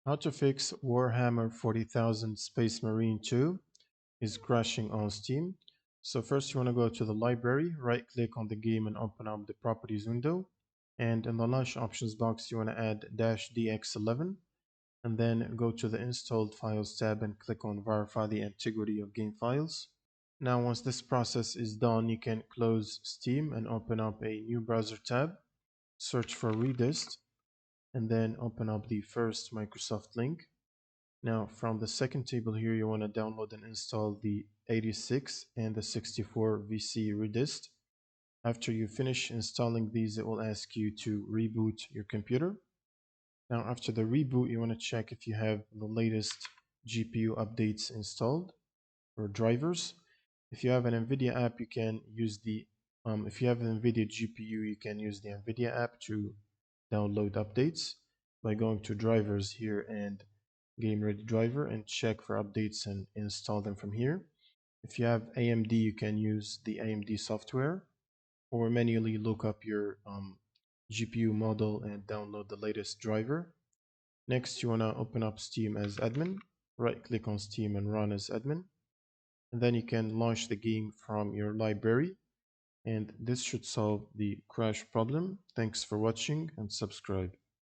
How to fix Warhammer 40,000 Space Marine 2 is crashing on Steam. So first you want to go to the library, right click on the game and open up the properties window. And in the launch options box you want to add -dx11 and then go to the installed files tab and click on verify the integrity of game files. Now once this process is done, you can close Steam and open up a new browser tab, search for Redist, and then open up the first Microsoft link. Now from the second table here, you want to download and install the 86 and the 64 VC Redist. After you finish installing these, it will ask you to reboot your computer. Now after the reboot, you want to check if you have the latest GPU updates installed or drivers. If you have an NVIDIA app, you can use if you have an NVIDIA GPU, you can use the NVIDIA app to download updates by going to drivers here and game ready driver and check for updates and install them from here. If you have AMD, you can use the AMD software or manually look up your GPU model and download the latest driver. Next, you want to open up Steam as admin, right click on Steam and run as admin. And then you can launch the game from your library. And this should solve the crash problem. Thanks for watching and subscribe.